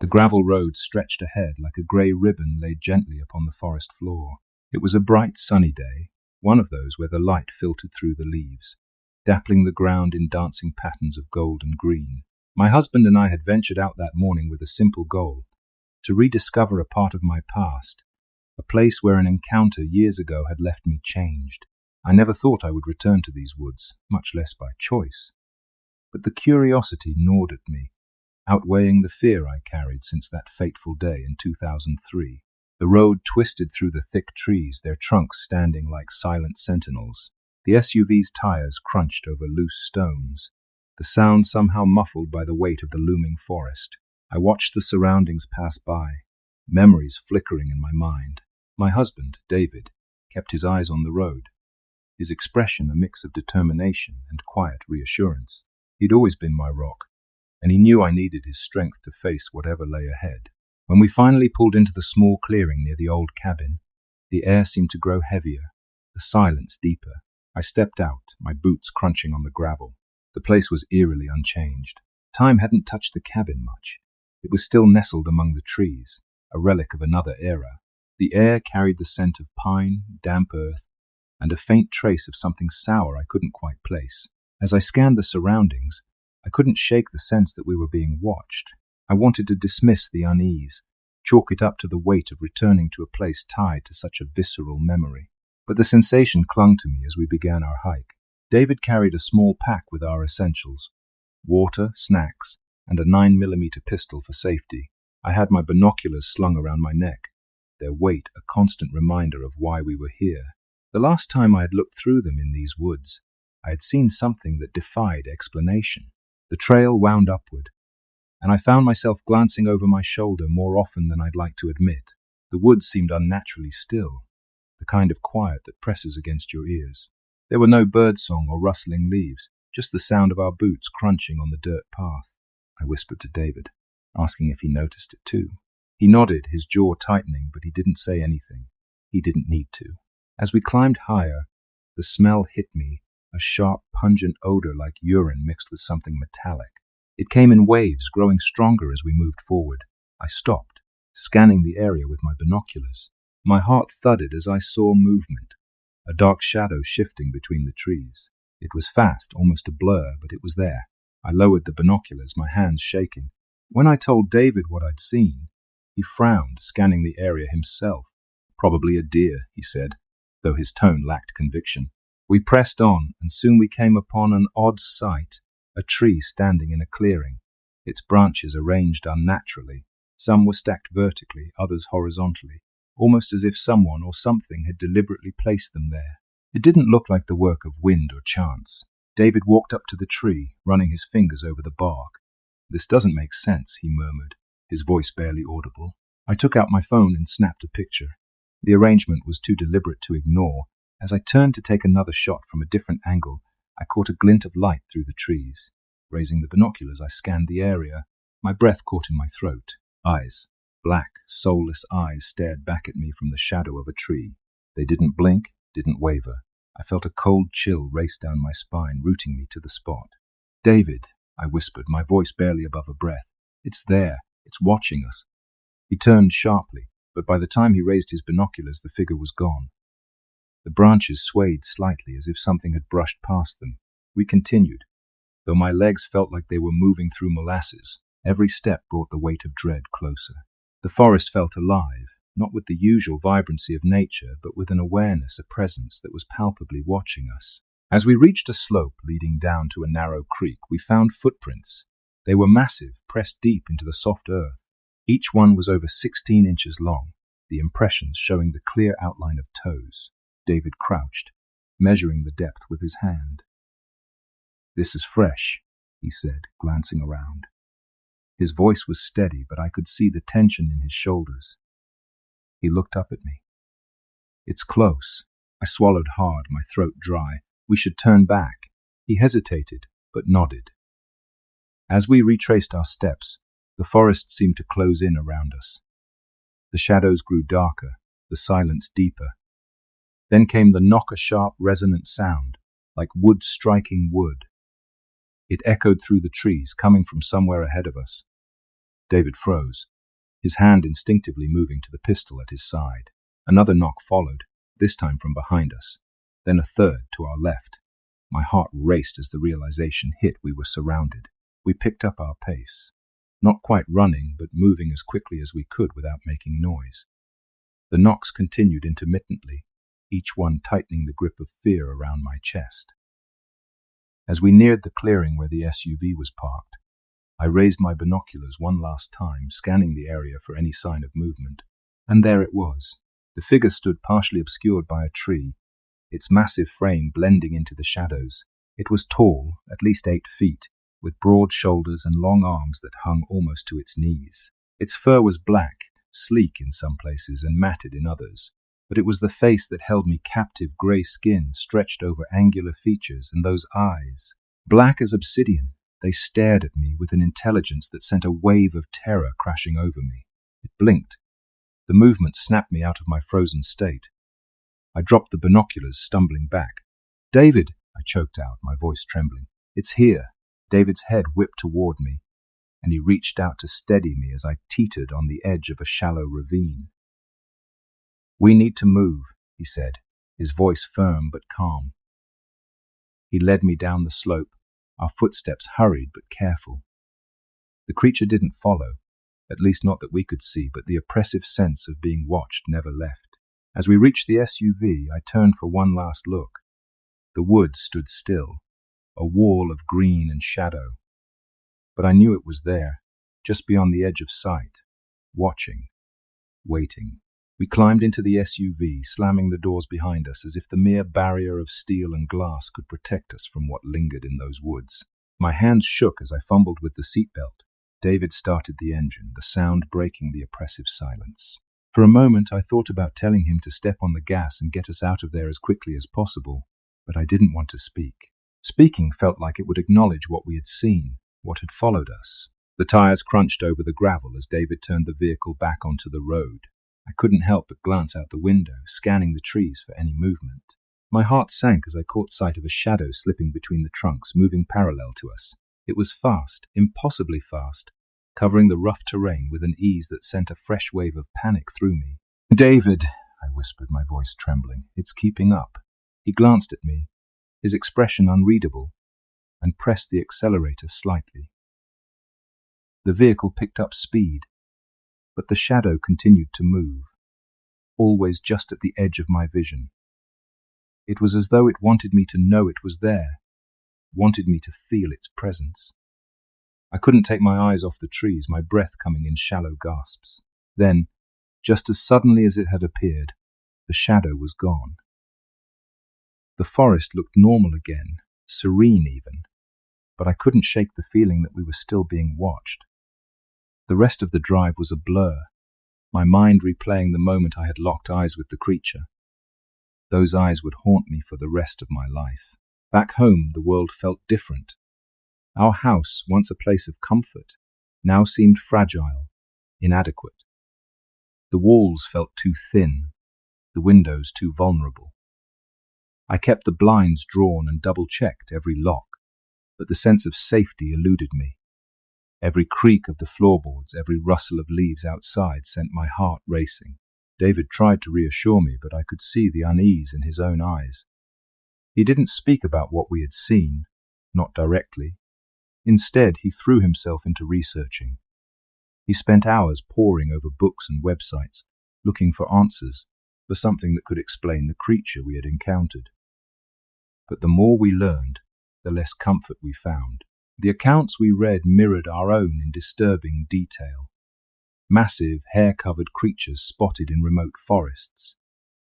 The gravel road stretched ahead like a grey ribbon laid gently upon the forest floor. It was a bright, sunny day, one of those where the light filtered through the leaves, dappling the ground in dancing patterns of gold and green. My husband and I had ventured out that morning with a simple goal: to rediscover a part of my past, a place where an encounter years ago had left me changed. I never thought I would return to these woods, much less by choice. But the curiosity gnawed at me, outweighing the fear I carried since that fateful day in 2003. The road twisted through the thick trees, their trunks standing like silent sentinels. The SUV's tires crunched over loose stones, the sound somehow muffled by the weight of the looming forest. I watched the surroundings pass by, memories flickering in my mind. My husband, David, kept his eyes on the road, his expression a mix of determination and quiet reassurance. He'd always been my rock, and he knew I needed his strength to face whatever lay ahead. When we finally pulled into the small clearing near the old cabin, the air seemed to grow heavier, the silence deeper. I stepped out, my boots crunching on the gravel. The place was eerily unchanged. Time hadn't touched the cabin much. It was still nestled among the trees, a relic of another era. The air carried the scent of pine, damp earth, and a faint trace of something sour I couldn't quite place. As I scanned the surroundings, I couldn't shake the sense that we were being watched. I wanted to dismiss the unease, chalk it up to the weight of returning to a place tied to such a visceral memory. But the sensation clung to me as we began our hike. David carried a small pack with our essentials: water, snacks, and a 9mm pistol for safety. I had my binoculars slung around my neck, their weight a constant reminder of why we were here. The last time I had looked through them in these woods, I had seen something that defied explanation. The trail wound upward, and I found myself glancing over my shoulder more often than I'd like to admit. The woods seemed unnaturally still, the kind of quiet that presses against your ears. There were no birdsong or rustling leaves, just the sound of our boots crunching on the dirt path. I whispered to David, asking if he noticed it too. He nodded, his jaw tightening, but he didn't say anything. He didn't need to. As we climbed higher, the smell hit me, a sharp, pungent odor like urine mixed with something metallic. It came in waves, growing stronger as we moved forward. I stopped, scanning the area with my binoculars. My heart thudded as I saw movement, a dark shadow shifting between the trees. It was fast, almost a blur, but it was there. I lowered the binoculars, my hands shaking. When I told David what I'd seen, he frowned, scanning the area himself. Probably a deer, he said, though his tone lacked conviction. We pressed on, and soon we came upon an odd sight, a tree standing in a clearing, its branches arranged unnaturally. Some were stacked vertically, others horizontally, almost as if someone or something had deliberately placed them there. It didn't look like the work of wind or chance. David walked up to the tree, running his fingers over the bark. "This doesn't make sense," he murmured, his voice barely audible. I took out my phone and snapped a picture. The arrangement was too deliberate to ignore. As I turned to take another shot from a different angle, I caught a glint of light through the trees. Raising the binoculars, I scanned the area. My breath caught in my throat. Eyes, black, soulless eyes, stared back at me from the shadow of a tree. They didn't blink, didn't waver. I felt a cold chill race down my spine, rooting me to the spot. "David," I whispered, my voice barely above a breath. "It's there. It's watching us." He turned sharply, but by the time he raised his binoculars, the figure was gone. The branches swayed slightly as if something had brushed past them. We continued, though my legs felt like they were moving through molasses. Every step brought the weight of dread closer. The forest felt alive, not with the usual vibrancy of nature, but with an awareness, a presence that was palpably watching us. As we reached a slope leading down to a narrow creek, we found footprints. They were massive, pressed deep into the soft earth. Each one was over 16 inches long, the impressions showing the clear outline of toes. David crouched, measuring the depth with his hand. "This is fresh," he said, glancing around. His voice was steady, but I could see the tension in his shoulders. He looked up at me. "It's close." I swallowed hard, my throat dry. "We should turn back." He hesitated, but nodded. As we retraced our steps, the forest seemed to close in around us. The shadows grew darker, the silence deeper. Then came the knock-a-sharp, resonant sound, like wood striking wood. It echoed through the trees, coming from somewhere ahead of us. David froze, his hand instinctively moving to the pistol at his side. Another knock followed, this time from behind us, then a third to our left. My heart raced as the realization hit we were surrounded. We picked up our pace, not quite running, but moving as quickly as we could without making noise. The knocks continued intermittently, each one tightening the grip of fear around my chest. As we neared the clearing where the SUV was parked, I raised my binoculars one last time, scanning the area for any sign of movement. And there it was. The figure stood partially obscured by a tree, its massive frame blending into the shadows. It was tall, at least 8 feet, with broad shoulders and long arms that hung almost to its knees. Its fur was black, sleek in some places and matted in others, but it was the face that held me captive, grey skin stretched over angular features, and those eyes, black as obsidian. They stared at me with an intelligence that sent a wave of terror crashing over me. It blinked. The movement snapped me out of my frozen state. I dropped the binoculars, stumbling back. "David," I choked out, my voice trembling. "It's here." David's head whipped toward me, and he reached out to steady me as I teetered on the edge of a shallow ravine. "We need to move," he said, his voice firm but calm. He led me down the slope, our footsteps hurried but careful. The creature didn't follow, at least not that we could see, but the oppressive sense of being watched never left. As we reached the SUV, I turned for one last look. The woods stood still, a wall of green and shadow. But I knew it was there, just beyond the edge of sight, watching, waiting. We climbed into the SUV, slamming the doors behind us as if the mere barrier of steel and glass could protect us from what lingered in those woods. My hands shook as I fumbled with the seatbelt. David started the engine, the sound breaking the oppressive silence. For a moment I thought about telling him to step on the gas and get us out of there as quickly as possible, but I didn't want to speak. Speaking felt like it would acknowledge what we had seen, what had followed us. The tires crunched over the gravel as David turned the vehicle back onto the road. I couldn't help but glance out the window, scanning the trees for any movement. My heart sank as I caught sight of a shadow slipping between the trunks, moving parallel to us. It was fast, impossibly fast, covering the rough terrain with an ease that sent a fresh wave of panic through me. "David," I whispered, my voice trembling, "it's keeping up." He glanced at me, his expression unreadable, and pressed the accelerator slightly. The vehicle picked up speed, but the shadow continued to move, always just at the edge of my vision. It was as though it wanted me to know it was there, wanted me to feel its presence. I couldn't take my eyes off the trees, my breath coming in shallow gasps. Then, just as suddenly as it had appeared, the shadow was gone. The forest looked normal again, serene even, but I couldn't shake the feeling that we were still being watched. The rest of the drive was a blur, my mind replaying the moment I had locked eyes with the creature. Those eyes would haunt me for the rest of my life. Back home, the world felt different. Our house, once a place of comfort, now seemed fragile, inadequate. The walls felt too thin, the windows too vulnerable. I kept the blinds drawn and double-checked every lock, but the sense of safety eluded me. Every creak of the floorboards, every rustle of leaves outside sent my heart racing. David tried to reassure me, but I could see the unease in his own eyes. He didn't speak about what we had seen, not directly. Instead, he threw himself into researching. He spent hours poring over books and websites, looking for answers, for something that could explain the creature we had encountered. But the more we learned, the less comfort we found. The accounts we read mirrored our own in disturbing detail. Massive, hair-covered creatures spotted in remote forests,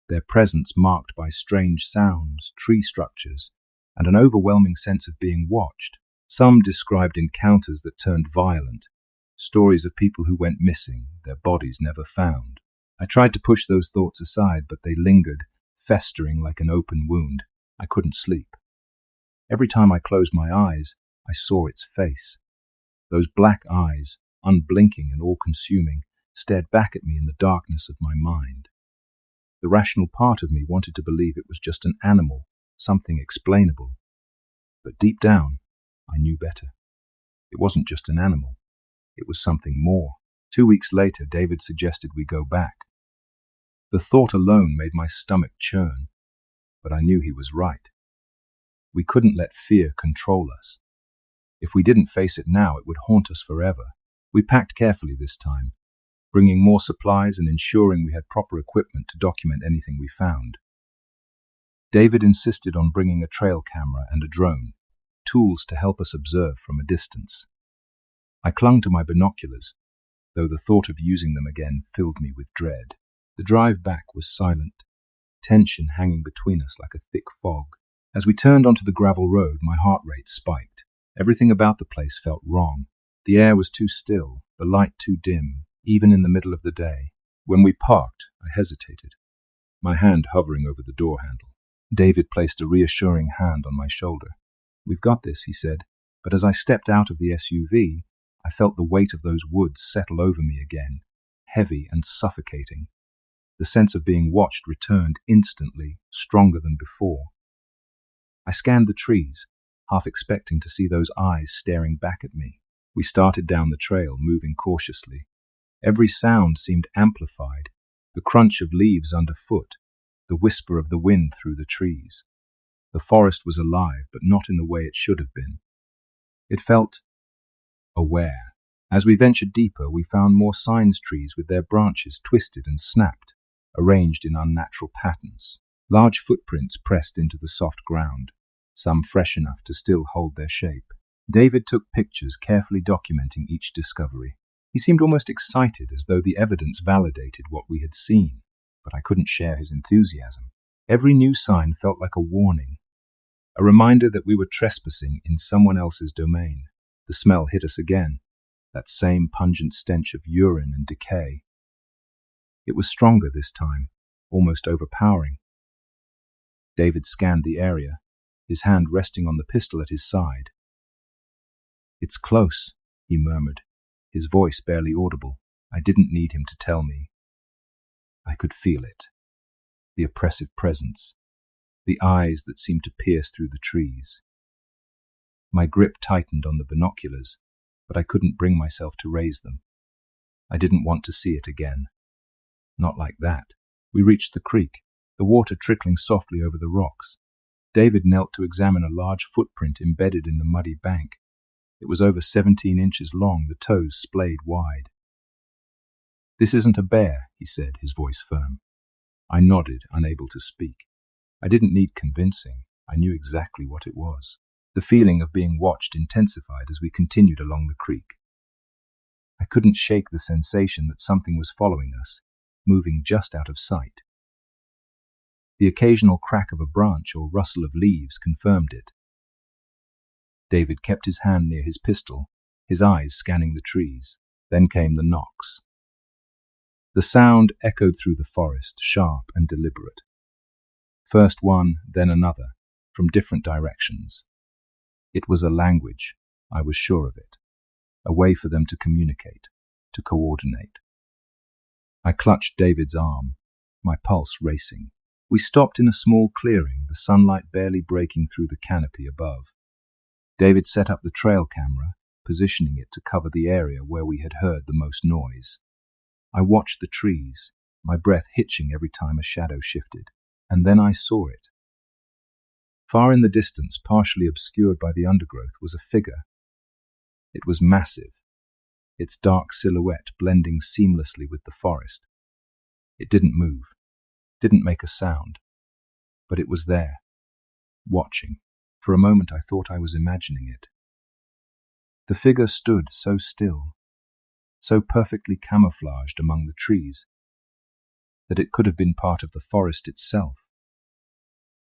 their presence marked by strange sounds, tree structures, and an overwhelming sense of being watched. Some described encounters that turned violent, stories of people who went missing, their bodies never found. I tried to push those thoughts aside, but they lingered, festering like an open wound. I couldn't sleep. Every time I closed my eyes, I saw its face. Those black eyes, unblinking and all-consuming, stared back at me in the darkness of my mind. The rational part of me wanted to believe it was just an animal, something explainable. But deep down, I knew better. It wasn't just an animal. It was something more. 2 weeks later, David suggested we go back. The thought alone made my stomach churn, but I knew he was right. We couldn't let fear control us. If we didn't face it now, it would haunt us forever. We packed carefully this time, bringing more supplies and ensuring we had proper equipment to document anything we found. David insisted on bringing a trail camera and a drone, tools to help us observe from a distance. I clung to my binoculars, though the thought of using them again filled me with dread. The drive back was silent, tension hanging between us like a thick fog. As we turned onto the gravel road, my heart rate spiked. Everything about the place felt wrong. The air was too still, the light too dim, even in the middle of the day. When we parked, I hesitated, my hand hovering over the door handle. David placed a reassuring hand on my shoulder. "We've got this," he said, but as I stepped out of the SUV, I felt the weight of those woods settle over me again, heavy and suffocating. The sense of being watched returned instantly, stronger than before. I scanned the trees, half expecting to see those eyes staring back at me. We started down the trail, moving cautiously. Every sound seemed amplified, the crunch of leaves underfoot, the whisper of the wind through the trees. The forest was alive, but not in the way it should have been. It felt aware. As we ventured deeper, we found more sines trees with their branches twisted and snapped, arranged in unnatural patterns. Large footprints pressed into the soft ground, some fresh enough to still hold their shape. David took pictures, carefully documenting each discovery. He seemed almost excited, as though the evidence validated what we had seen, but I couldn't share his enthusiasm. Every new sign felt like a warning, a reminder that we were trespassing in someone else's domain. The smell hit us again, that same pungent stench of urine and decay. It was stronger this time, almost overpowering. David scanned the area, his hand resting on the pistol at his side. "It's close," he murmured, his voice barely audible. I didn't need him to tell me. I could feel it. The oppressive presence, the eyes that seemed to pierce through the trees. My grip tightened on the binoculars, but I couldn't bring myself to raise them. I didn't want to see it again. Not like that. We reached the creek, the water trickling softly over the rocks. David knelt to examine a large footprint embedded in the muddy bank. It was over 17 inches long, the toes splayed wide. "This isn't a bear," he said, his voice firm. I nodded, unable to speak. I didn't need convincing. I knew exactly what it was. The feeling of being watched intensified as we continued along the creek. I couldn't shake the sensation that something was following us, moving just out of sight. The occasional crack of a branch or rustle of leaves confirmed it. David kept his hand near his pistol, his eyes scanning the trees. Then came the knocks. The sound echoed through the forest, sharp and deliberate. First one, then another, from different directions. It was a language, I was sure of it, a way for them to communicate, to coordinate. I clutched David's arm, my pulse racing. We stopped in a small clearing, the sunlight barely breaking through the canopy above. David set up the trail camera, positioning it to cover the area where we had heard the most noise. I watched the trees, my breath hitching every time a shadow shifted, and then I saw it. Far in the distance, partially obscured by the undergrowth, was a figure. It was massive, its dark silhouette blending seamlessly with the forest. It didn't move, didn't make a sound, but it was there, watching. For a moment I thought I was imagining it. The figure stood so still, so perfectly camouflaged among the trees, that it could have been part of the forest itself.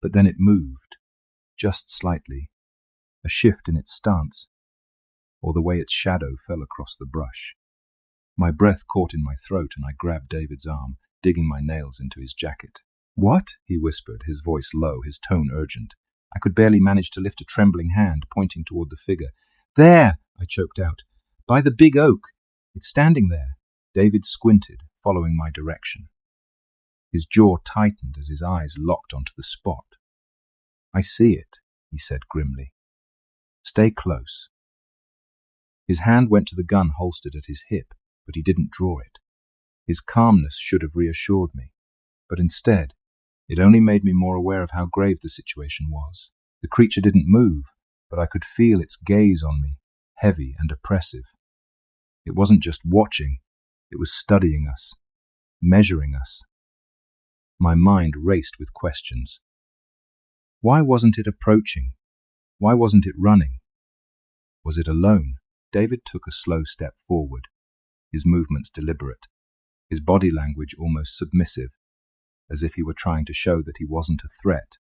But then it moved, just slightly, a shift in its stance, or the way its shadow fell across the brush. My breath caught in my throat and I grabbed David's arm, digging my nails into his jacket. "What?" he whispered, his voice low, his tone urgent. I could barely manage to lift a trembling hand, pointing toward the figure. "There!" I choked out. "By the big oak. It's standing there." David squinted, following my direction. His jaw tightened as his eyes locked onto the spot. "I see it," he said grimly. "Stay close." His hand went to the gun holstered at his hip, but he didn't draw it. His calmness should have reassured me, but instead, it only made me more aware of how grave the situation was. The creature didn't move, but I could feel its gaze on me, heavy and oppressive. It wasn't just watching, it was studying us, measuring us. My mind raced with questions. Why wasn't it approaching? Why wasn't it running? Was it alone? David took a slow step forward, his movements deliberate, his body language almost submissive, as if he were trying to show that he wasn't a threat.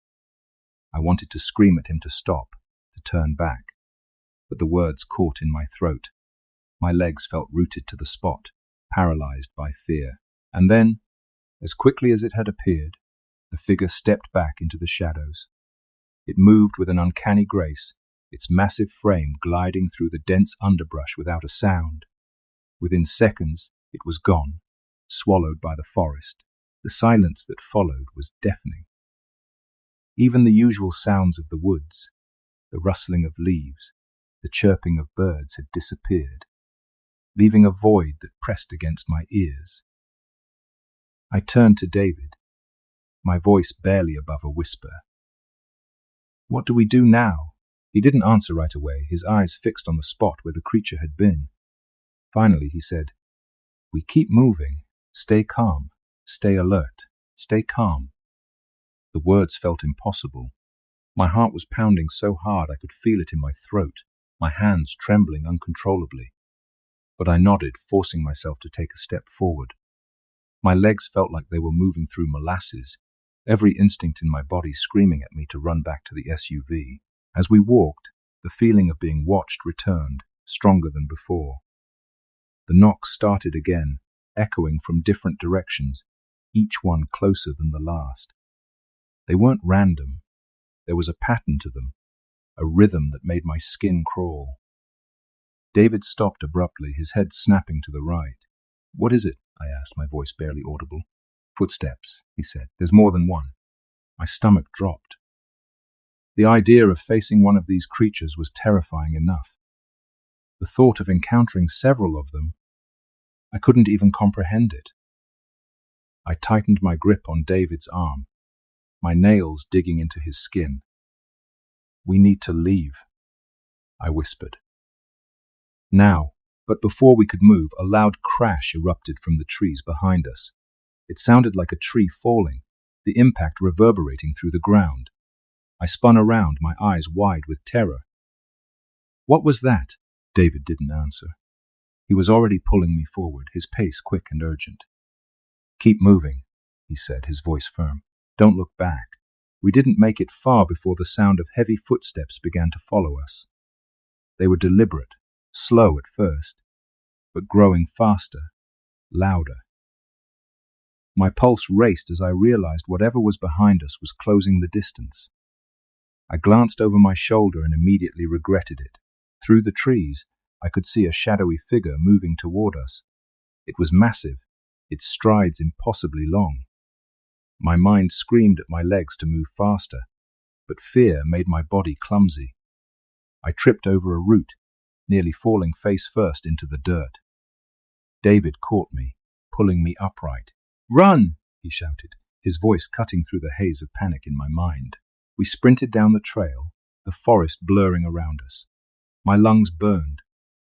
I wanted to scream at him to stop, to turn back, but the words caught in my throat. My legs felt rooted to the spot, paralyzed by fear. And then, as quickly as it had appeared, the figure stepped back into the shadows. It moved with an uncanny grace, its massive frame gliding through the dense underbrush without a sound. Within seconds, it was gone, swallowed by the forest. The silence that followed was deafening. Even the usual sounds of the woods, the rustling of leaves, the chirping of birds had disappeared, leaving a void that pressed against my ears. I turned to David, my voice barely above a whisper. "What do we do now?" He didn't answer right away, his eyes fixed on the spot where the creature had been. Finally, he said, "We keep moving. Stay calm. Stay alert. Stay calm." The words felt impossible. My heart was pounding so hard I could feel it in my throat, my hands trembling uncontrollably. But I nodded, forcing myself to take a step forward. My legs felt like they were moving through molasses, every instinct in my body screaming at me to run back to the SUV. As we walked, the feeling of being watched returned, stronger than before. The knocks started again, echoing from different directions, each one closer than the last. They weren't random. There was a pattern to them, a rhythm that made my skin crawl. David stopped abruptly, his head snapping to the right. "What is it?" I asked, my voice barely audible. "Footsteps," he said. "There's more than one." My stomach dropped. The idea of facing one of these creatures was terrifying enough. The thought of encountering several of them, I couldn't even comprehend it. I tightened my grip on David's arm, my nails digging into his skin. "We need to leave," I whispered. "Now," but before we could move, a loud crash erupted from the trees behind us. It sounded like a tree falling, the impact reverberating through the ground. I spun around, my eyes wide with terror. "What was that?" David didn't answer. He was already pulling me forward, his pace quick and urgent. "Keep moving," he said, his voice firm. "Don't look back." We didn't make it far before the sound of heavy footsteps began to follow us. They were deliberate, slow at first, but growing faster, louder. My pulse raced as I realized whatever was behind us was closing the distance. I glanced over my shoulder and immediately regretted it. Through the trees, I could see a shadowy figure moving toward us. It was massive, its strides impossibly long. My mind screamed at my legs to move faster, but fear made my body clumsy. I tripped over a root, nearly falling face first into the dirt. David caught me, pulling me upright. "Run!" he shouted, his voice cutting through the haze of panic in my mind. We sprinted down the trail, the forest blurring around us. My lungs burned,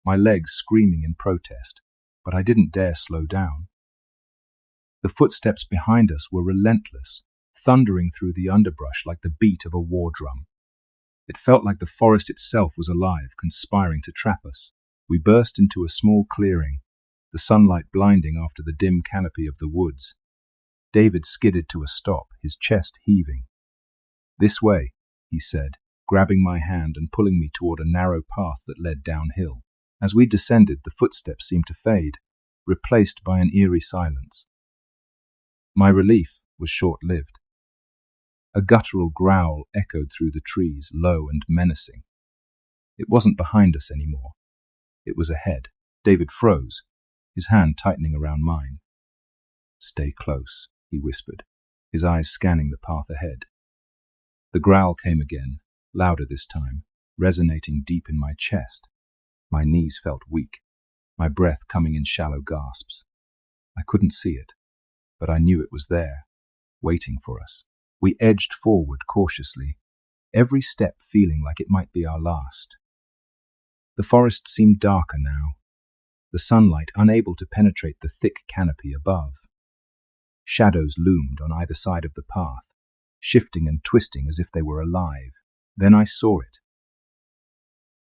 my legs screaming in protest, but I didn't dare slow down. The footsteps behind us were relentless, thundering through the underbrush like the beat of a war drum. It felt like the forest itself was alive, conspiring to trap us. We burst into a small clearing, the sunlight blinding after the dim canopy of the woods. David skidded to a stop, his chest heaving. "This way," he said, grabbing my hand and pulling me toward a narrow path that led downhill. As we descended, the footsteps seemed to fade, replaced by an eerie silence. My relief was short-lived. A guttural growl echoed through the trees, low and menacing. It wasn't behind us anymore. It was ahead. David froze, his hand tightening around mine. "Stay close," he whispered, his eyes scanning the path ahead. The growl came again, louder this time, resonating deep in my chest. My knees felt weak, my breath coming in shallow gasps. I couldn't see it, but I knew it was there, waiting for us. We edged forward cautiously, every step feeling like it might be our last. The forest seemed darker now, the sunlight unable to penetrate the thick canopy above. Shadows loomed on either side of the path, shifting and twisting as if they were alive. Then I saw it.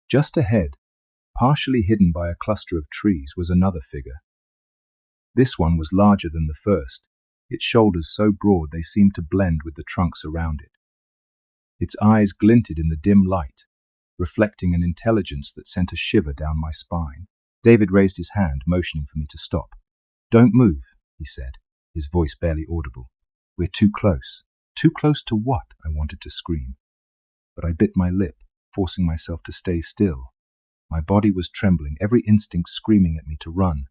Just ahead, partially hidden by a cluster of trees, was another figure. This one was larger than the first, its shoulders so broad they seemed to blend with the trunks around it. Its eyes glinted in the dim light, reflecting an intelligence that sent a shiver down my spine. David raised his hand, motioning for me to stop. "Don't move," he said, his voice barely audible. "We're too close." Too close to what? I wanted to scream. But I bit my lip, forcing myself to stay still. My body was trembling, every instinct screaming at me to run.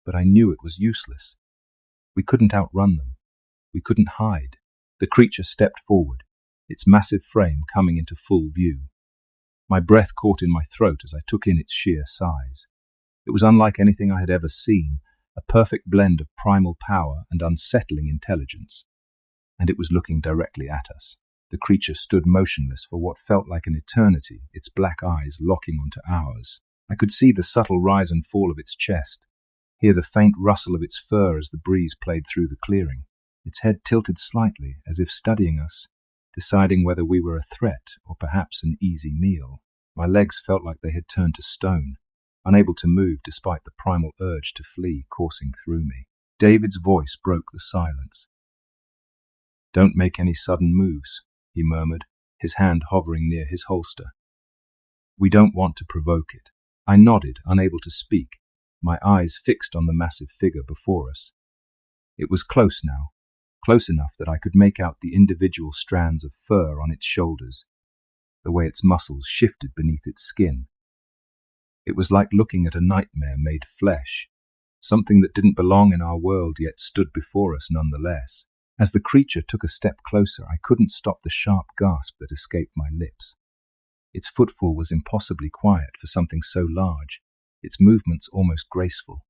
But I knew it was useless. We couldn't outrun them. We couldn't hide. The creature stepped forward, its massive frame coming into full view. My breath caught in my throat as I took in its sheer size. It was unlike anything I had ever seen, a perfect blend of primal power and unsettling intelligence. And it was looking directly at us. The creature stood motionless for what felt like an eternity, its black eyes locking onto ours. I could see the subtle rise and fall of its chest, hear the faint rustle of its fur as the breeze played through the clearing. Its head tilted slightly, as if studying us, deciding whether we were a threat or perhaps an easy meal. My legs felt like they had turned to stone, unable to move despite the primal urge to flee coursing through me. David's voice broke the silence. "Don't make any sudden moves," he murmured, his hand hovering near his holster. "We don't want to provoke it." I nodded, unable to speak, my eyes fixed on the massive figure before us. It was close now, close enough that I could make out the individual strands of fur on its shoulders, the way its muscles shifted beneath its skin. It was like looking at a nightmare made flesh, something that didn't belong in our world yet stood before us nonetheless. As the creature took a step closer, I couldn't stop the sharp gasp that escaped my lips. Its footfall was impossibly quiet for something so large, its movements almost graceful.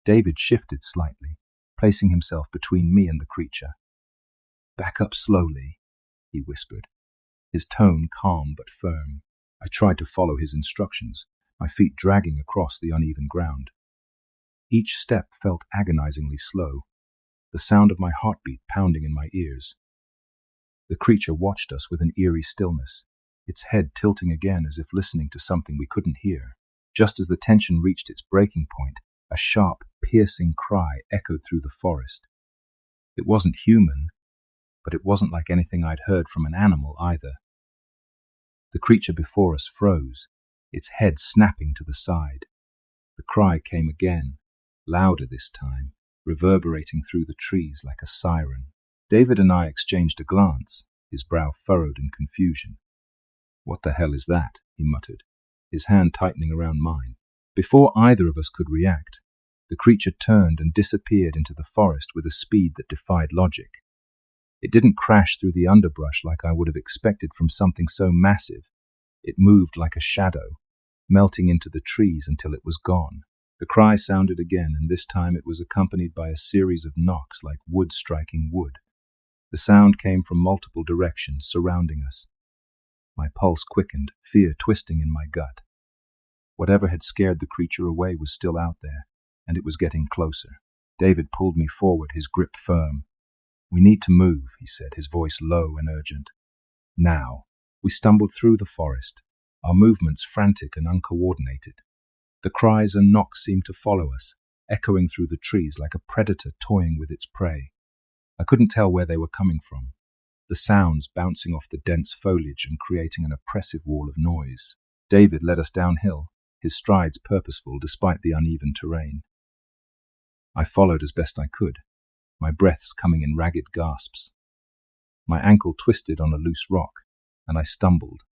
David shifted slightly, placing himself between me and the creature. "Back up slowly," he whispered, his tone calm but firm. I tried to follow his instructions, my feet dragging across the uneven ground. Each step felt agonizingly slow, the sound of my heartbeat pounding in my ears. The creature watched us with an eerie stillness, its head tilting again as if listening to something we couldn't hear. Just as the tension reached its breaking point, a sharp, piercing cry echoed through the forest. It wasn't human, but it wasn't like anything I'd heard from an animal either. The creature before us froze, its head snapping to the side. The cry came again, louder this time, reverberating through the trees like a siren. David and I exchanged a glance, his brow furrowed in confusion. "What the hell is that?" he muttered, his hand tightening around mine. Before either of us could react, the creature turned and disappeared into the forest with a speed that defied logic. It didn't crash through the underbrush like I would have expected from something so massive. It moved like a shadow, melting into the trees until it was gone. The cry sounded again, and this time it was accompanied by a series of knocks like wood striking wood. The sound came from multiple directions, surrounding us. My pulse quickened, fear twisting in my gut. Whatever had scared the creature away was still out there, and it was getting closer. David pulled me forward, his grip firm. "We need to move," he said, his voice low and urgent. "Now." We stumbled through the forest, our movements frantic and uncoordinated. The cries and knocks seemed to follow us, echoing through the trees like a predator toying with its prey. I couldn't tell where they were coming from, the sounds bouncing off the dense foliage and creating an oppressive wall of noise. David led us downhill, his strides purposeful despite the uneven terrain. I followed as best I could, my breaths coming in ragged gasps. My ankle twisted on a loose rock, and I stumbled,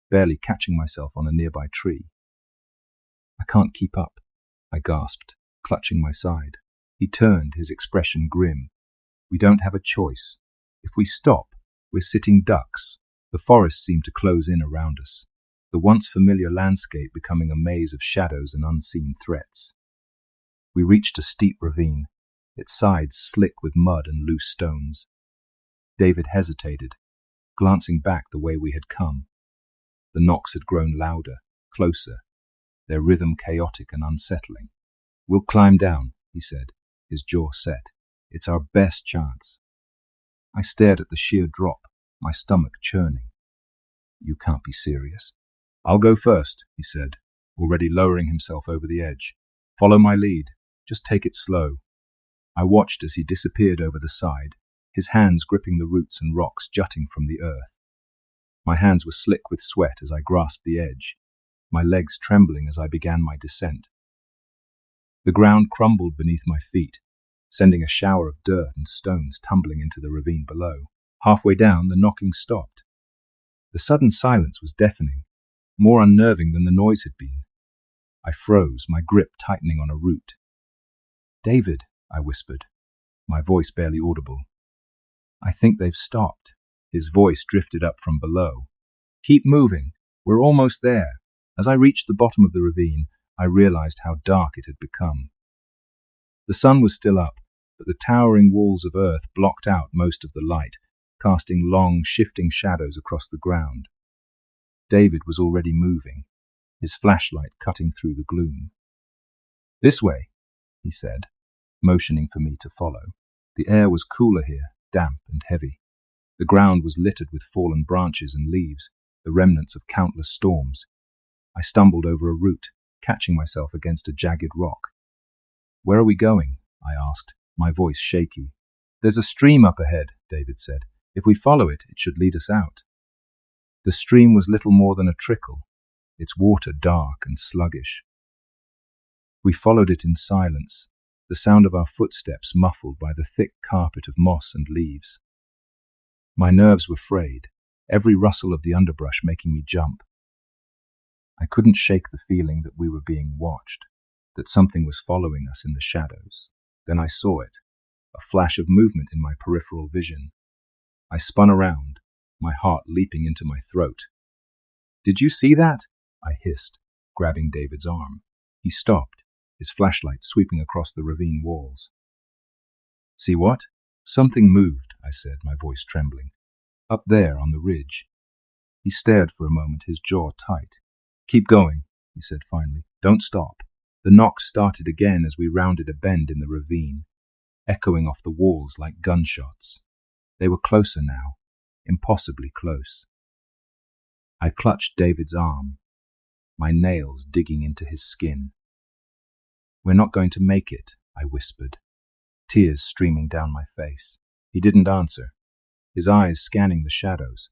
barely catching myself on a nearby tree. "I can't keep up," I gasped, clutching my side. He turned, his expression grim. "We don't have a choice. If we stop, we're sitting ducks." The forest seemed to close in around us, the once familiar landscape becoming a maze of shadows and unseen threats. We reached a steep ravine, its sides slick with mud and loose stones. David hesitated, glancing back the way we had come. The knocks had grown louder, closer, their rhythm chaotic and unsettling. "We'll climb down," he said, his jaw set. "It's our best chance." I stared at the sheer drop, my stomach churning. "You can't be serious." "I'll go first," he said, already lowering himself over the edge. "Follow my lead. Just take it slow." I watched as he disappeared over the side, his hands gripping the roots and rocks jutting from the earth. My hands were slick with sweat as I grasped the edge, my legs trembling as I began my descent. The ground crumbled beneath my feet, sending a shower of dirt and stones tumbling into the ravine below. Halfway down, the knocking stopped. The sudden silence was deafening, more unnerving than the noise had been. I froze, my grip tightening on a root. "David," I whispered, my voice barely audible. "I think they've stopped." His voice drifted up from below. "Keep moving. We're almost there." As I reached the bottom of the ravine, I realized how dark it had become. The sun was still up, but the towering walls of earth blocked out most of the light, casting long, shifting shadows across the ground. David was already moving, his flashlight cutting through the gloom. "This way," he said, motioning for me to follow. The air was cooler here, damp and heavy. The ground was littered with fallen branches and leaves, the remnants of countless storms. I stumbled over a root, catching myself against a jagged rock. "Where are we going?" I asked, my voice shaky. "There's a stream up ahead," David said. "If we follow it, it should lead us out." The stream was little more than a trickle, its water dark and sluggish. We followed it in silence, the sound of our footsteps muffled by the thick carpet of moss and leaves. My nerves were frayed, every rustle of the underbrush making me jump. I couldn't shake the feeling that we were being watched, that something was following us in the shadows. Then I saw it, a flash of movement in my peripheral vision. I spun around, my heart leaping into my throat. "Did you see that?" I hissed, grabbing David's arm. He stopped, his flashlight sweeping across the ravine walls. "See what?" "Something moved," I said, my voice trembling. "Up there on the ridge." He stared for a moment, his jaw tight. "Keep going," he said finally. "Don't stop." The knocks started again as we rounded a bend in the ravine, echoing off the walls like gunshots. They were closer now, impossibly close. I clutched David's arm, my nails digging into his skin. "We're not going to make it," I whispered, tears streaming down my face. He didn't answer, his eyes scanning the shadows.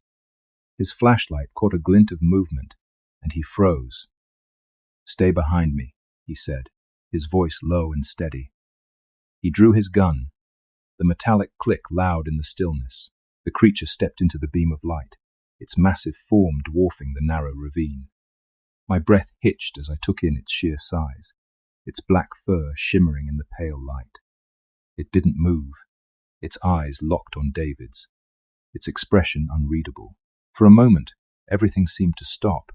His flashlight caught a glint of movement, and he froze. "Stay behind me," he said, his voice low and steady. He drew his gun, the metallic click loud in the stillness. The creature stepped into the beam of light, its massive form dwarfing the narrow ravine. My breath hitched as I took in its sheer size, its black fur shimmering in the pale light. It didn't move, its eyes locked on David's, its expression unreadable. For a moment, everything seemed to stop.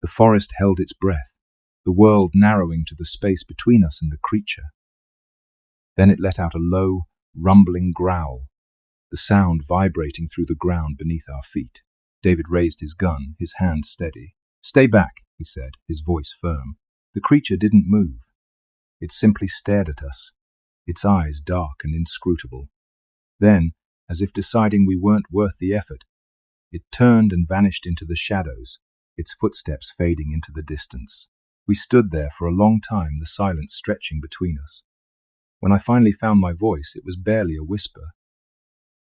The forest held its breath, the world narrowing to the space between us and the creature. Then it let out a low, rumbling growl, the sound vibrating through the ground beneath our feet. David raised his gun, his hand steady. "Stay back," he said, his voice firm. The creature didn't move. It simply stared at us, its eyes dark and inscrutable. Then, as if deciding we weren't worth the effort, it turned and vanished into the shadows, its footsteps fading into the distance. We stood there for a long time, the silence stretching between us. When I finally found my voice, it was barely a whisper.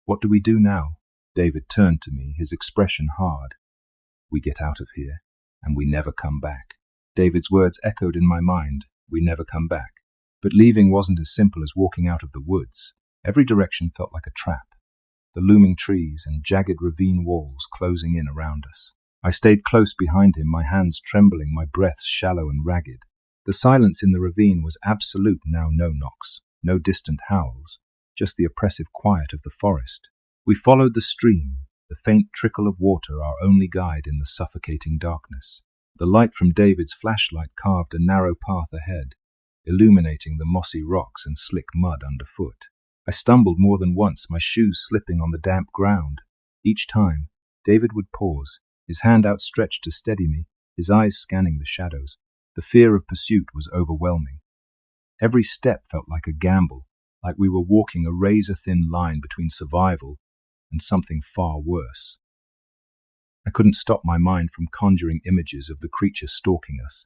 "What do we do now?" David turned to me, his expression hard. "We get out of here, and we never come back." David's words echoed in my mind, "We never come back." But leaving wasn't as simple as walking out of the woods. Every direction felt like a trap, the looming trees and jagged ravine walls closing in around us. I stayed close behind him, my hands trembling, my breath shallow and ragged. The silence in the ravine was absolute now, no knocks, no distant howls, just the oppressive quiet of the forest. We followed the stream, the faint trickle of water our only guide in the suffocating darkness. The light from David's flashlight carved a narrow path ahead, illuminating the mossy rocks and slick mud underfoot. I stumbled more than once, my shoes slipping on the damp ground. Each time, David would pause, his hand outstretched to steady me, his eyes scanning the shadows. The fear of pursuit was overwhelming. Every step felt like a gamble, like we were walking a razor-thin line between survival and something far worse. I couldn't stop my mind from conjuring images of the creature stalking us,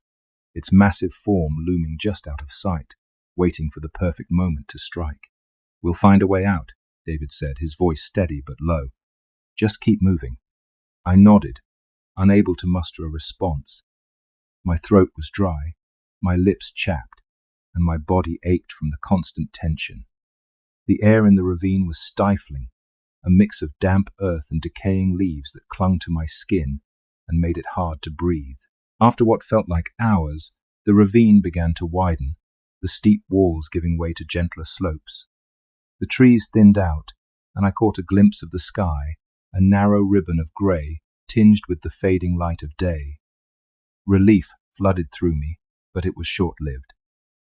its massive form looming just out of sight, waiting for the perfect moment to strike. "We'll find a way out," David said, his voice steady but low. "Just keep moving." I nodded, unable to muster a response. My throat was dry, my lips chapped, and my body ached from the constant tension. The air in the ravine was stifling, a mix of damp earth and decaying leaves that clung to my skin and made it hard to breathe. After what felt like hours, the ravine began to widen, the steep walls giving way to gentler slopes. The trees thinned out, and I caught a glimpse of the sky, a narrow ribbon of grey tinged with the fading light of day. Relief flooded through me, but it was short-lived.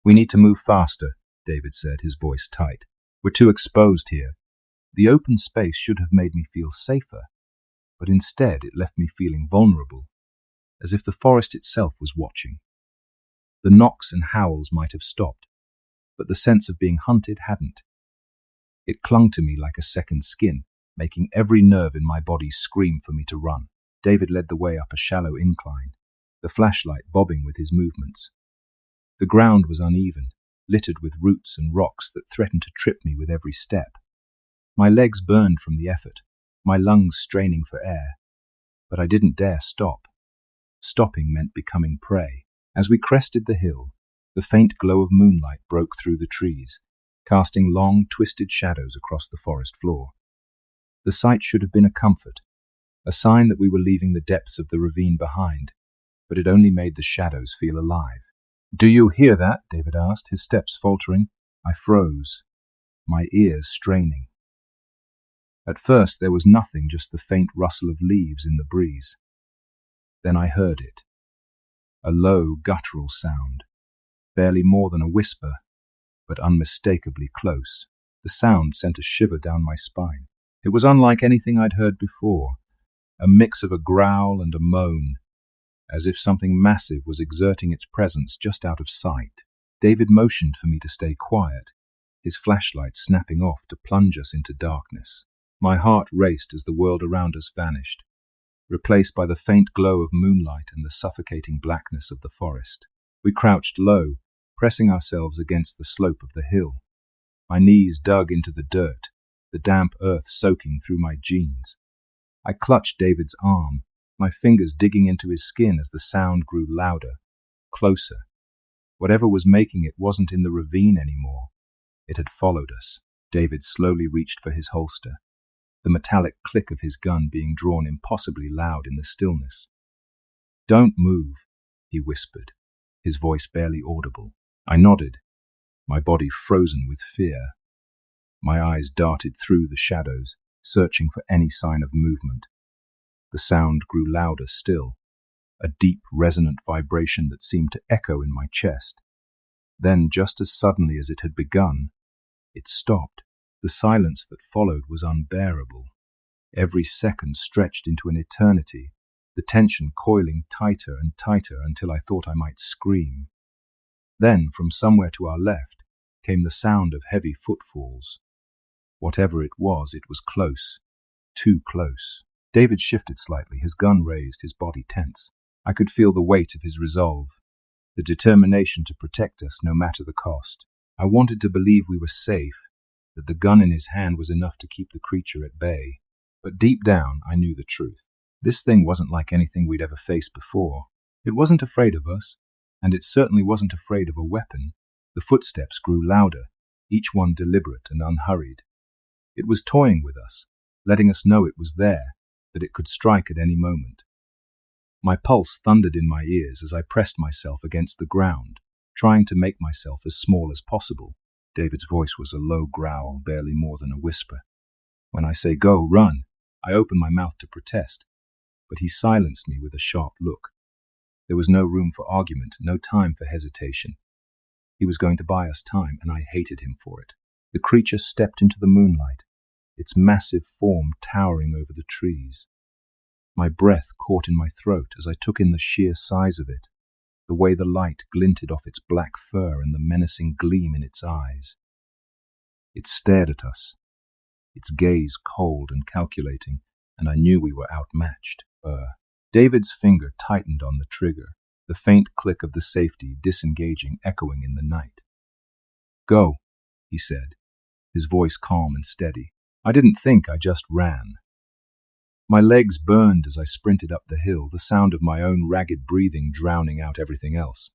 "We need to move faster," David said, his voice tight. "We're too exposed here." The open space should have made me feel safer, but instead it left me feeling vulnerable, as if the forest itself was watching. The knocks and howls might have stopped, but the sense of being hunted hadn't. It clung to me like a second skin, making every nerve in my body scream for me to run. David led the way up a shallow incline, the flashlight bobbing with his movements. The ground was uneven, littered with roots and rocks that threatened to trip me with every step. My legs burned from the effort, my lungs straining for air, but I didn't dare stop. Stopping meant becoming prey. As we crested the hill, the faint glow of moonlight broke through the trees, casting long, twisted shadows across the forest floor. The sight should have been a comfort, a sign that we were leaving the depths of the ravine behind, but it only made the shadows feel alive. "Do you hear that?" David asked, his steps faltering. I froze, my ears straining. At first there was nothing, just the faint rustle of leaves in the breeze. Then I heard it. A low, guttural sound, barely more than a whisper, but unmistakably close. The sound sent a shiver down my spine. It was unlike anything I'd heard before, a mix of a growl and a moan, as if something massive was exerting its presence just out of sight. David motioned for me to stay quiet, his flashlight snapping off to plunge us into darkness. My heart raced as the world around us vanished, replaced by the faint glow of moonlight and the suffocating blackness of the forest. We crouched low, pressing ourselves against the slope of the hill. My knees dug into the dirt, the damp earth soaking through my jeans. I clutched David's arm, my fingers digging into his skin as the sound grew louder, closer. Whatever was making it wasn't in the ravine anymore. It had followed us. David slowly reached for his holster, the metallic click of his gun being drawn impossibly loud in the stillness. "Don't move," he whispered, his voice barely audible. I nodded, my body frozen with fear. My eyes darted through the shadows, searching for any sign of movement. The sound grew louder still, a deep, resonant vibration that seemed to echo in my chest. Then, just as suddenly as it had begun, it stopped. The silence that followed was unbearable. Every second stretched into an eternity, the tension coiling tighter and tighter until I thought I might scream. Then, from somewhere to our left, came the sound of heavy footfalls. Whatever it was close, too close. David shifted slightly, his gun raised, his body tense. I could feel the weight of his resolve, the determination to protect us no matter the cost. I wanted to believe we were safe, that the gun in his hand was enough to keep the creature at bay. But deep down, I knew the truth. This thing wasn't like anything we'd ever faced before. It wasn't afraid of us, and it certainly wasn't afraid of a weapon. The footsteps grew louder, each one deliberate and unhurried. It was toying with us, letting us know it was there, that it could strike at any moment. My pulse thundered in my ears as I pressed myself against the ground, trying to make myself as small as possible. David's voice was a low growl, barely more than a whisper. "When I say go, run. I opened my mouth to protest, but he silenced me with a sharp look. There was no room for argument, no time for hesitation. He was going to buy us time, and I hated him for it. The creature stepped into the moonlight, its massive form towering over the trees. My breath caught in my throat as I took in the sheer size of it, the way the light glinted off its black fur and the menacing gleam in its eyes. It stared at us, its gaze cold and calculating, and I knew we were outmatched. David's finger tightened on the trigger, the faint click of the safety disengaging echoing in the night. "Go," he said, his voice calm and steady. I didn't think, I just ran. My legs burned as I sprinted up the hill, the sound of my own ragged breathing drowning out everything else.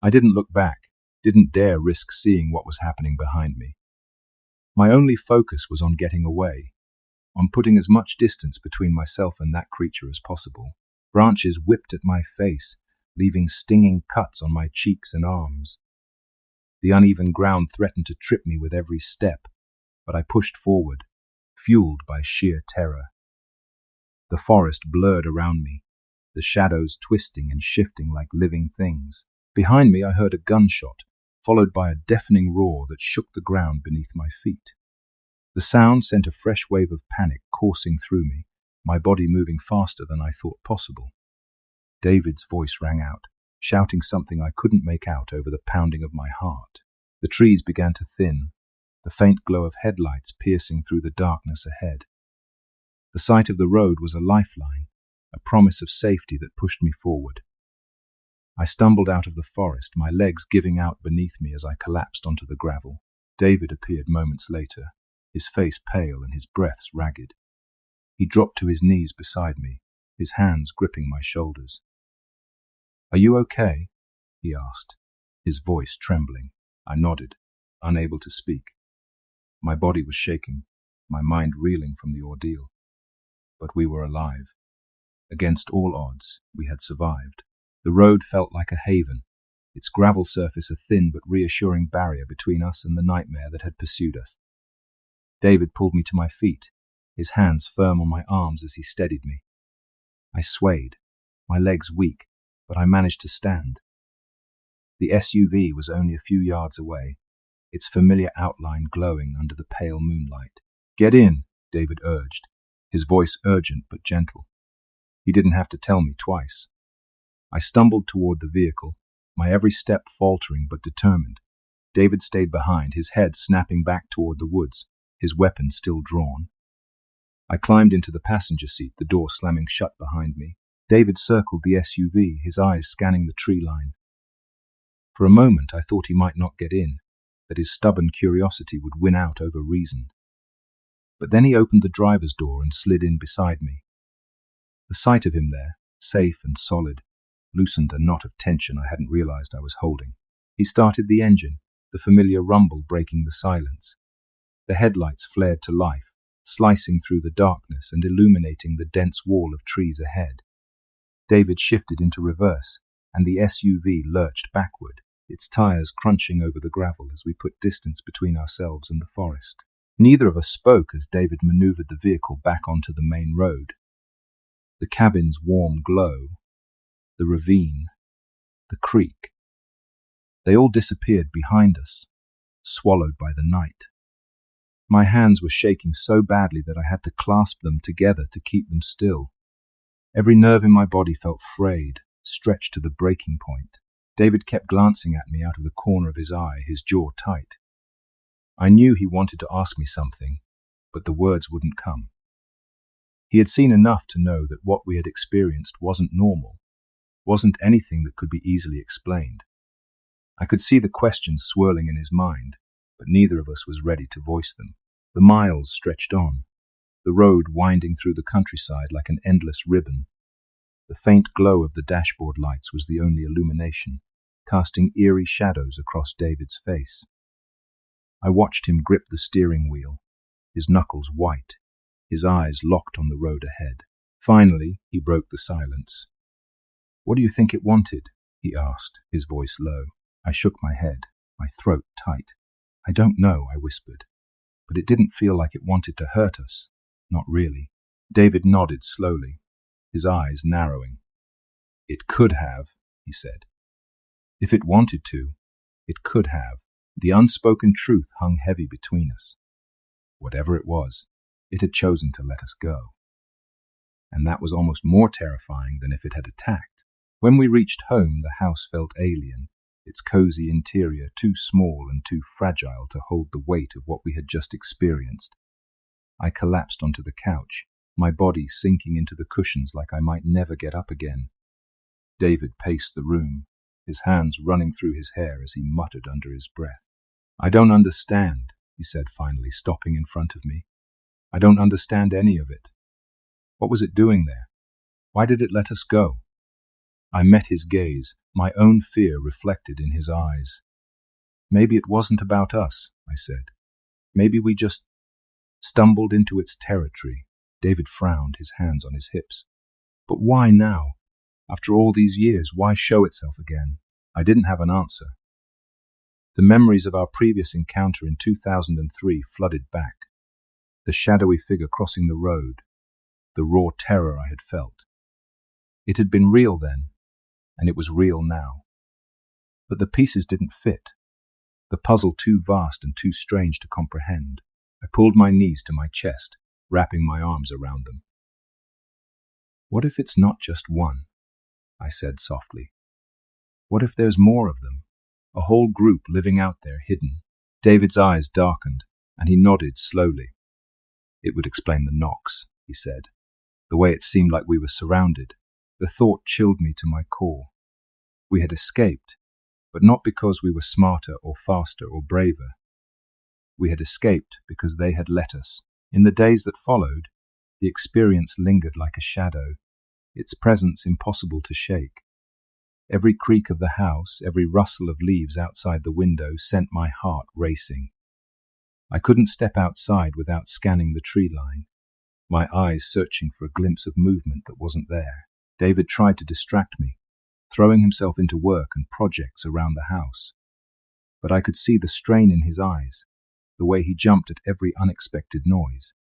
I didn't look back, didn't dare risk seeing what was happening behind me. My only focus was on getting away, on putting as much distance between myself and that creature as possible. Branches whipped at my face, leaving stinging cuts on my cheeks and arms. The uneven ground threatened to trip me with every step, but I pushed forward, fueled by sheer terror. The forest blurred around me, the shadows twisting and shifting like living things. Behind me I heard a gunshot, followed by a deafening roar that shook the ground beneath my feet. The sound sent a fresh wave of panic coursing through me, my body moving faster than I thought possible. David's voice rang out, shouting something I couldn't make out over the pounding of my heart. The trees began to thin, the faint glow of headlights piercing through the darkness ahead. The sight of the road was a lifeline, a promise of safety that pushed me forward. I stumbled out of the forest, my legs giving out beneath me as I collapsed onto the gravel. David appeared moments later, his face pale and his breath ragged. He dropped to his knees beside me, his hands gripping my shoulders. "Are you okay?" he asked, his voice trembling. I nodded, unable to speak. My body was shaking, my mind reeling from the ordeal. But we were alive. Against all odds, we had survived. The road felt like a haven, its gravel surface a thin but reassuring barrier between us and the nightmare that had pursued us. David pulled me to my feet, his hands firm on my arms as he steadied me. I swayed, my legs weak, but I managed to stand. The SUV was only a few yards away, its familiar outline glowing under the pale moonlight. "Get in," David urged, his voice urgent but gentle. He didn't have to tell me twice. I stumbled toward the vehicle, my every step faltering but determined. David stayed behind, his head snapping back toward the woods, his weapon still drawn. I climbed into the passenger seat, the door slamming shut behind me. David circled the SUV, his eyes scanning the tree line. For a moment I thought he might not get in, that his stubborn curiosity would win out over reason. But then he opened the driver's door and slid in beside me. The sight of him there, safe and solid, loosened a knot of tension I hadn't realized I was holding. He started the engine, the familiar rumble breaking the silence. The headlights flared to life, slicing through the darkness and illuminating the dense wall of trees ahead. David shifted into reverse, and the SUV lurched backward, its tires crunching over the gravel as we put distance between ourselves and the forest. Neither of us spoke as David maneuvered the vehicle back onto the main road. The cabin's warm glow, the ravine, the creek, they all disappeared behind us, swallowed by the night. My hands were shaking so badly that I had to clasp them together to keep them still. Every nerve in my body felt frayed, stretched to the breaking point. David kept glancing at me out of the corner of his eye, his jaw tight. I knew he wanted to ask me something, but the words wouldn't come. He had seen enough to know that what we had experienced wasn't normal, wasn't anything that could be easily explained. I could see the questions swirling in his mind, but neither of us was ready to voice them. The miles stretched on, the road winding through the countryside like an endless ribbon. The faint glow of the dashboard lights was the only illumination, casting eerie shadows across David's face. I watched him grip the steering wheel, his knuckles white, his eyes locked on the road ahead. Finally, he broke the silence. "What do you think it wanted?" he asked, his voice low. I shook my head, my throat tight. "I don't know," I whispered, "but it didn't feel like it wanted to hurt us. Not really. David nodded slowly, his eyes narrowing. It could have, he said. If it wanted to, it could have. The unspoken truth hung heavy between us. Whatever it was, it had chosen to let us go. And that was almost more terrifying than if it had attacked. When we reached home, the house felt alien, its cozy interior too small and too fragile to hold the weight of what we had just experienced. I collapsed onto the couch, my body sinking into the cushions like I might never get up again. David paced the room, his hands running through his hair as he muttered under his breath. I don't understand, he said finally, stopping in front of me. I don't understand any of it. What was it doing there? Why did it let us go? I met his gaze, my own fear reflected in his eyes. Maybe it wasn't about us, I said. Maybe we just stumbled into its territory. David frowned, his hands on his hips. But why now? After all these years, why show itself again? I didn't have an answer. The memories of our previous encounter in 2003 flooded back. The shadowy figure crossing the road, the raw terror I had felt. It had been real then, and it was real now. But the pieces didn't fit, the puzzle too vast and too strange to comprehend. I pulled my knees to my chest, wrapping my arms around them. What if it's not just one? I said softly. What if there's more of them? A whole group living out there, hidden. David's eyes darkened, and he nodded slowly. It would explain the knocks, he said. The way it seemed like we were surrounded. The thought chilled me to my core. We had escaped, but not because we were smarter or faster or braver. We had escaped because they had let us. In the days that followed, the experience lingered like a shadow, its presence impossible to shake. Every creak of the house, every rustle of leaves outside the window sent my heart racing. I couldn't step outside without scanning the tree line, my eyes searching for a glimpse of movement that wasn't there. David tried to distract me, throwing himself into work and projects around the house. But I could see the strain in his eyes, the way he jumped at every unexpected noise.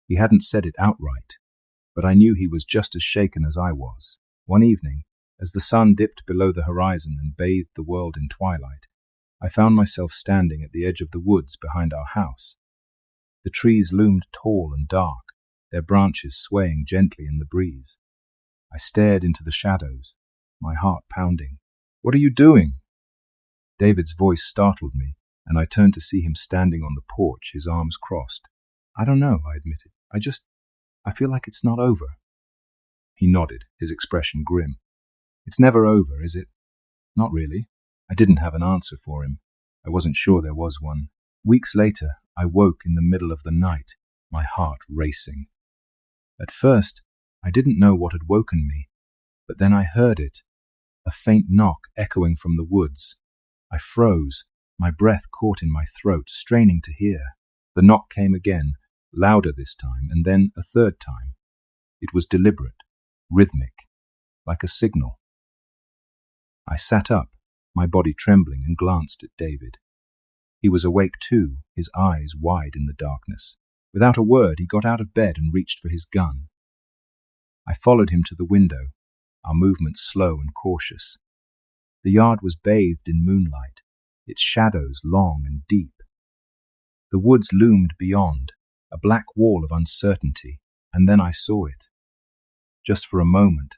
He hadn't said it outright, but I knew he was just as shaken as I was. One evening, as the sun dipped below the horizon and bathed the world in twilight, I found myself standing at the edge of the woods behind our house. The trees loomed tall and dark, their branches swaying gently in the breeze. I stared into the shadows, my heart pounding. "What are you doing?" David's voice startled me, and I turned to see him standing on the porch, his arms crossed. "I don't know," I admitted. I feel like it's not over." He nodded, his expression grim. "It's never over, is it?" "Not really." I didn't have an answer for him. I wasn't sure there was one. Weeks later, I woke in the middle of the night, my heart racing. At first, I didn't know what had woken me, but then I heard it, a faint knock echoing from the woods. I froze, my breath caught in my throat, straining to hear. The knock came again, louder this time, and then a third time. It was deliberate, rhythmic, like a signal. I sat up, my body trembling, and glanced at David. He was awake too, his eyes wide in the darkness. Without a word, he got out of bed and reached for his gun. I followed him to the window, our movements slow and cautious. The yard was bathed in moonlight, its shadows long and deep. The woods loomed beyond, a black wall of uncertainty, and then I saw it. Just for a moment,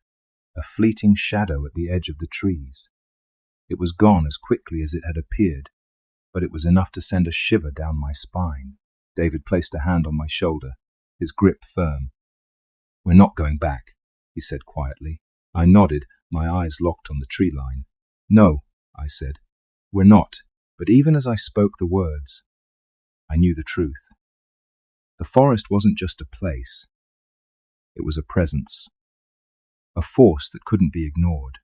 a fleeting shadow at the edge of the trees. It was gone as quickly as it had appeared, but it was enough to send a shiver down my spine. David placed a hand on my shoulder, his grip firm. "We're not going back," he said quietly. I nodded, my eyes locked on the tree line. "No," I said, "we're not." But even as I spoke the words, I knew the truth. The forest wasn't just a place. It was a presence, a force that couldn't be ignored.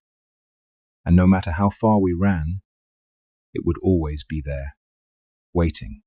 And no matter how far we ran, it would always be there, waiting.